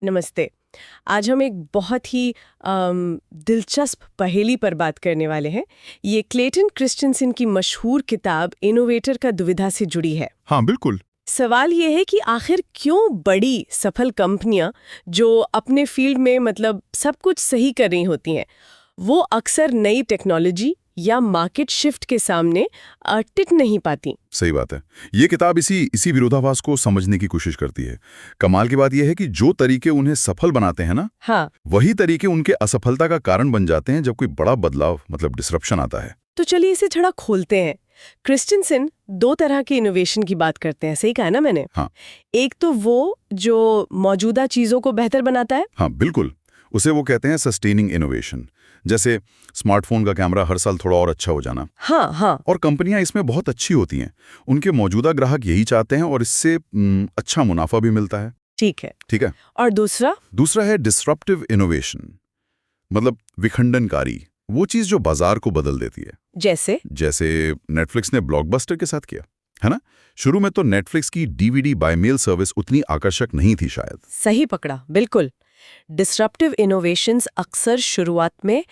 नमस्ते। आज हम एक बहुत ही दिलचस्प पहेली पर बात करने वाले हैं। ये क्लेटन क्रिस्टनसन की मशहूर किताब इनोवेटर का दुविधा से जुड़ी है। हाँ बिल्कुल। सवाल ये है कि आखिर क्यों बड़ी सफल कंपनियां जो अपने फील्ड में मतलब सब कुछ सही कर रही होती हैं, वो अक्सर नई टेक्नोलॉजी या मार्केट शिफ्ट के सामने टिक नहीं पाती। सही बात है। ये किताब इसी विरोधाभास को समझने की कोशिश करती है। कमाल की बात यह है कि जो तरीके उन्हें सफल बनाते हैं ना, हाँ, वही तरीके उनके असफलता का कारण बन जाते हैं जब कोई बड़ा बदलाव मतलब डिसरप्शन आता है। तो चलिए इसे थोड़ा खोलते हैं। क्रिस्टनसन दो तरह के इनोवेशन की बात करते हैं, सही कहा ना मैंने? हाँ। एक तो वो जो मौजूदा चीजों को बेहतर बनाता है। हाँ बिल्कुल। उसे वो कहते हैं सस्टेनिंग इनोवेशन। जैसे स्मार्टफोन का कैमरा हर साल थोड़ा और अच्छा हो जाना। हाँ हाँ। और कंपनियां इसमें बहुत अच्छी होती हैं। उनके मौजूदा ग्राहक यही चाहते हैं और इससे अच्छा मुनाफा भी मिलता है। ठीक है। ठीक है। और दूसरा है डिसरप्टिव इनोवेशन, मतलब विखंडनकारी, वो चीज जो बाजार को बदल देती है। जैसे नेटफ्लिक्स ने ब्लॉकबस्टर के साथ किया है ना। शुरू में तो नेटफ्लिक्स की डीवीडी बाय मेल सर्विस उतनी आकर्षक नहीं थी शायद। सही पकड़ा, बिल्कुल। डिसरप्टिव इनोवेशंस अक्सर शुरुआत में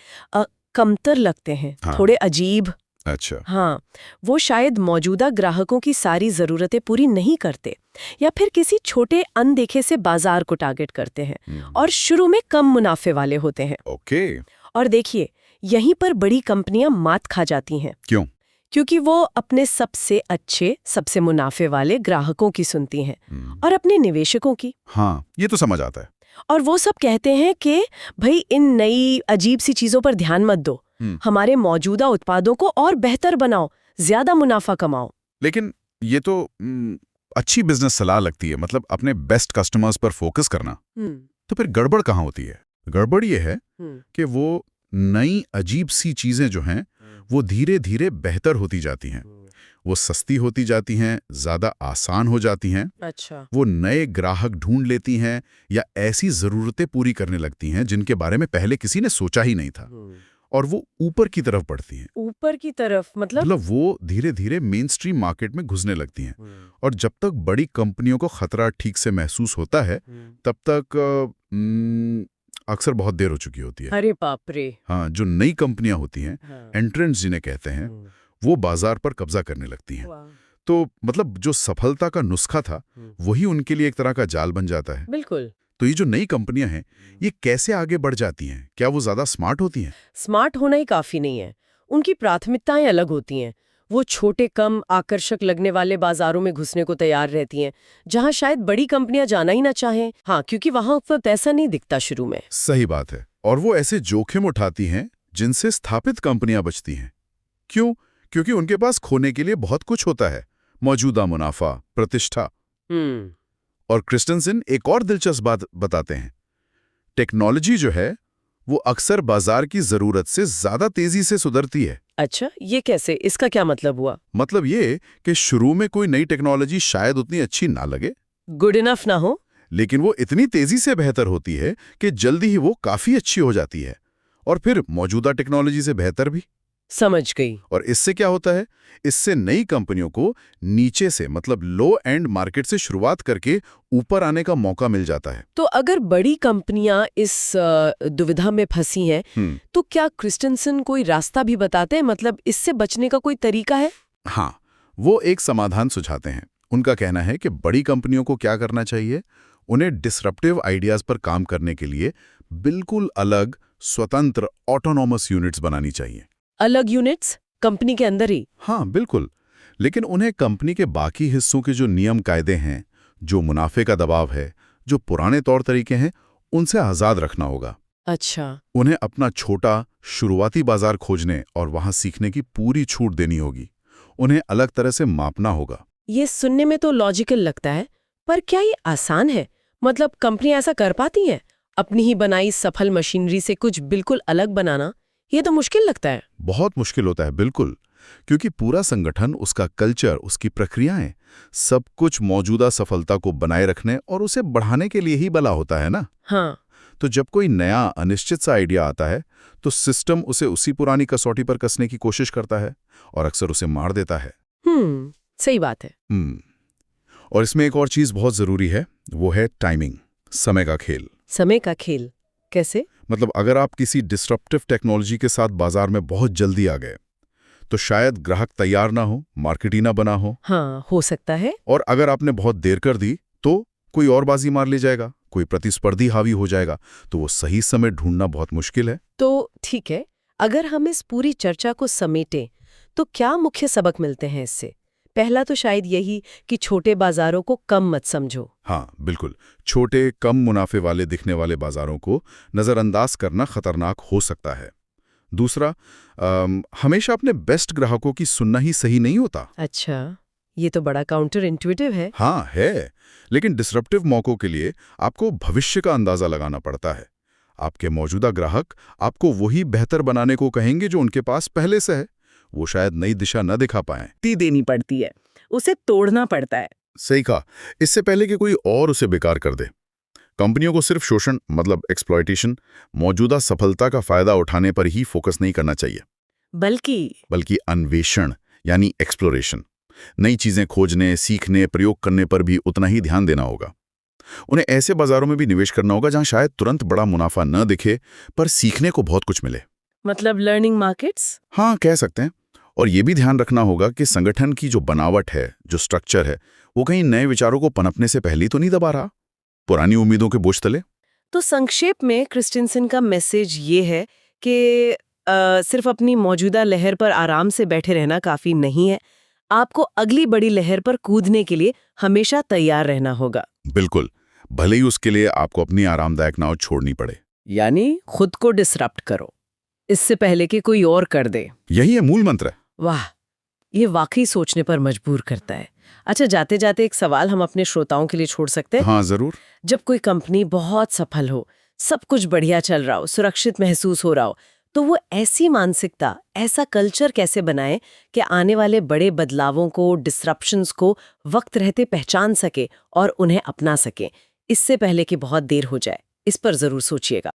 कमतर लगते हैं। हाँ। थोड़े अजीब। अच्छा। हाँ, वो शायद मौजूदा ग्राहकों की सारी जरूरतें पूरी नहीं करते या फिर किसी छोटे अनदेखे से बाजार को टारगेट करते हैं और शुरू में कम मुनाफे वाले होते हैं। ओके। और देखिए, यहीं पर बड़ी कंपनियां मात खा जाती हैं। क्यों? क्योंकि वो अपने सबसे अच्छे, सबसे मुनाफे वाले ग्राहकों की सुनती हैं और अपने निवेशकों की। हाँ, ये तो समझ आता है। और वो सब कहते हैं कि भाई इन नई अजीब सी चीजों पर ध्यान मत दो, हमारे मौजूदा उत्पादों को और बेहतर बनाओ, ज्यादा मुनाफा कमाओ। लेकिन ये तो अच्छी बिजनेस सलाह लगती है, मतलब अपने बेस्ट कस्टमर्स पर फोकस करना। तो फिर गड़बड़ कहाँ होती है? गड़बड़ ये है कि वो नई अजीब सी चीजें जो हैं वो धीरे धीरे बेहतर होती जाती हैं। वो सस्ती होती जाती हैं, ज्यादा आसान हो जाती हैं। अच्छा। वो नए ग्राहक ढूंढ लेती हैं या ऐसी जरूरतें पूरी करने लगती हैं जिनके बारे में पहले किसी ने सोचा ही नहीं था। और वो ऊपर की तरफ बढ़ती हैं। ऊपर की तरफ मतलब वो धीरे धीरे मेन स्ट्रीम मार्केट में घुसने लगती हैं। और जब तक बड़ी कंपनियों को खतरा ठीक से महसूस होता है तब तक अक्सर बहुत देर हो चुकी होती है। अरे बाप रे। हाँ, जो नई कंपनियां होती हैं, एंट्रेंट्स जिन्हें कहते हैं, वो बाजार पर कब्जा करने लगती हैं। तो मतलब जो सफलता का नुस्खा था वही उनके लिए एक तरह का जाल बन जाता है। बिल्कुल। तो ये जो नई कंपनियां हैं, ये कैसे आगे बढ़ जाती हैं? क्या वो ज्यादा स्मार्ट होती हैं? स्मार्ट होना ही काफी नहीं है, उनकी प्राथमिकताएं अलग होती हैं। वो छोटे, कम आकर्षक लगने वाले बाजारों में घुसने को तैयार रहती हैं, जहां शायद बड़ी कंपनियां जाना ही ना चाहें। हाँ, क्योंकि वहां पर पैसा नहीं दिखता शुरू में। सही बात है। और वो ऐसे जोखिम उठाती हैं जिनसे स्थापित कंपनियां बचती हैं। क्यों? क्योंकि उनके पास खोने के लिए बहुत कुछ होता है, मौजूदा मुनाफा, प्रतिष्ठा। और क्रिस्टनसन एक और दिलचस्प बात बताते हैं। टेक्नोलॉजी जो है वो अक्सर बाजार की जरूरत से ज्यादा तेजी से सुधरती है। अच्छा, ये कैसे? इसका क्या मतलब हुआ? मतलब ये कि शुरू में कोई नई टेक्नोलॉजी शायद उतनी अच्छी ना लगे, गुड इनफ ना हो, लेकिन वो इतनी तेजी से बेहतर होती है कि जल्दी ही वो काफी अच्छी हो जाती है, और फिर मौजूदा टेक्नोलॉजी से बेहतर भी। समझ गई। और इससे क्या होता है? इससे नई कंपनियों को नीचे से, मतलब लो एंड मार्केट से शुरुआत करके ऊपर आने का मौका मिल जाता है। तो अगर बड़ी कंपनियां इस दुविधा में फंसी हैं, तो क्या क्रिस्टनसन कोई रास्ता भी बताते हैं? मतलब इससे बचने का कोई तरीका है? हाँ, वो एक समाधान सुझाते हैं। उनका कहना है कि बड़ी कंपनियों को क्या करना चाहिए? उन्हें डिसरप्टिव आइडियाज पर काम करने के लिए बिल्कुल अलग, स्वतंत्र ऑटोनॉमस यूनिट्स बनानी चाहिए। अलग यूनिट्स कंपनी के अंदर ही? हाँ बिल्कुल। लेकिन उन्हें कंपनी के बाकी हिस्सों के जो नियम कायदे हैं, जो मुनाफे का दबाव है, जो पुराने तौर तरीके हैं, उनसे आजाद रखना होगा। अच्छा। उन्हें अपना छोटा शुरुआती बाजार खोजने और वहां सीखने की पूरी छूट देनी होगी। उन्हें अलग तरह से मापना होगा। ये सुनने में तो लॉजिकल लगता है, पर क्या ये आसान है? मतलब कंपनी ऐसा कर पाती है? अपनी ही बनाई सफल मशीनरी से कुछ बिल्कुल अलग बनाना, ये तो मुश्किल लगता है। बहुत मुश्किल होता है, बिल्कुल। क्योंकि पूरा संगठन, उसका कल्चर, उसकी प्रक्रियाएं, सब कुछ मौजूदा सफलता को बनाए रखने और उसे बढ़ाने के लिए ही बना होता है ना। हाँ। तो जब कोई नया अनिश्चित सा आइडिया आता है तो सिस्टम उसे उसी पुरानी कसौटी पर कसने की कोशिश करता है और अक्सर उसे मार देता है। सही बात है। और इसमें एक और चीज बहुत जरूरी है, वो है टाइमिंग, समय का खेल। समय का खेल कैसे? मतलब अगर आप किसी डिस्रप्टिव टेक्नोलॉजी के साथ बाजार में बहुत जल्दी आ गए तो शायद ग्राहक तैयार ना हो, मार्केट ही ना बना हो। हाँ, हो सकता है। और अगर आपने बहुत देर कर दी तो कोई और बाजी मार ले जाएगा, कोई प्रतिस्पर्धी हावी हो जाएगा, तो वो सही समय ढूंढना बहुत मुश्किल है। तो ठीक है, अगर हम इस पूरी चर्चा को समेटें तो क्या मुख्य सबक मिलते हैं इससे? पहला तो शायद यही कि छोटे बाजारों को कम मत समझो। हाँ बिल्कुल, छोटे कम मुनाफे वाले दिखने वाले बाजारों को नज़रअंदाज करना खतरनाक हो सकता है। दूसरा, हमेशा अपने बेस्ट ग्राहकों की सुनना ही सही नहीं होता। अच्छा, ये तो बड़ा काउंटर इंट्यूटिव है। हाँ है, लेकिन डिसरप्टिव मौकों के लिए आपको भविष्य का अंदाजा लगाना पड़ता है। आपके मौजूदा ग्राहक आपको वही बेहतर बनाने को कहेंगे जो उनके पास पहले से है। वो शायद नई दिशा न दिखा पाएं। ती देनी पड़ती है, उसे तोड़ना पड़ता है। सही कहा, इससे पहले कि कोई और उसे बेकार कर दे। कंपनियों को सिर्फ शोषण मतलब एक्सप्लॉयटेशन, मौजूदा सफलता का फायदा उठाने पर ही फोकस नहीं करना चाहिए, बल्कि अन्वेषण यानी एक्सप्लोरेशन, नई चीजें खोजने, सीखने, प्रयोग करने पर भी उतना ही ध्यान देना होगा। उन्हें ऐसे बाजारों में भी निवेश करना होगा जहां शायद तुरंत बड़ा मुनाफा न दिखे, पर सीखने को बहुत कुछ मिले। मतलब लर्निंग मार्केट्स? हाँ, कह सकते हैं। और ये भी ध्यान रखना होगा कि संगठन की जो बनावट है, जो स्ट्रक्चर है, वो कहीं नए विचारों को पनपने से पहले तो नहीं दबा रहा, पुरानी उम्मीदों के बोझ तले। तो संक्षेप में क्रिस्टिनसन का मैसेज ये है कि सिर्फ अपनी मौजूदा लहर पर आराम से बैठे रहना काफी नहीं है। आपको अगली बड़ी लहर पर कूदने के लिए हमेशा तैयार रहना होगा। बिल्कुल, भले ही उसके लिए आपको अपनी आरामदायक नाव छोड़नी पड़े। यानी खुद को डिसरप्ट करो, इससे पहले कि कोई और कर दे। यही है मूल मंत्र। वाह, ये वाकई सोचने पर मजबूर करता है। अच्छा, जाते जाते एक सवाल हम अपने श्रोताओं के लिए छोड़ सकते हैं? हाँ जरूर। जब कोई कंपनी बहुत सफल हो, सब कुछ बढ़िया चल रहा हो, सुरक्षित महसूस हो रहा हो, तो वो ऐसी मानसिकता, ऐसा कल्चर कैसे बनाए कि आने वाले बड़े बदलावों को, डिसरप्शंस को वक्त रहते पहचान सके और उन्हें अपना सके, इससे पहले कि बहुत देर हो जाए। इस पर जरूर सोचिएगा।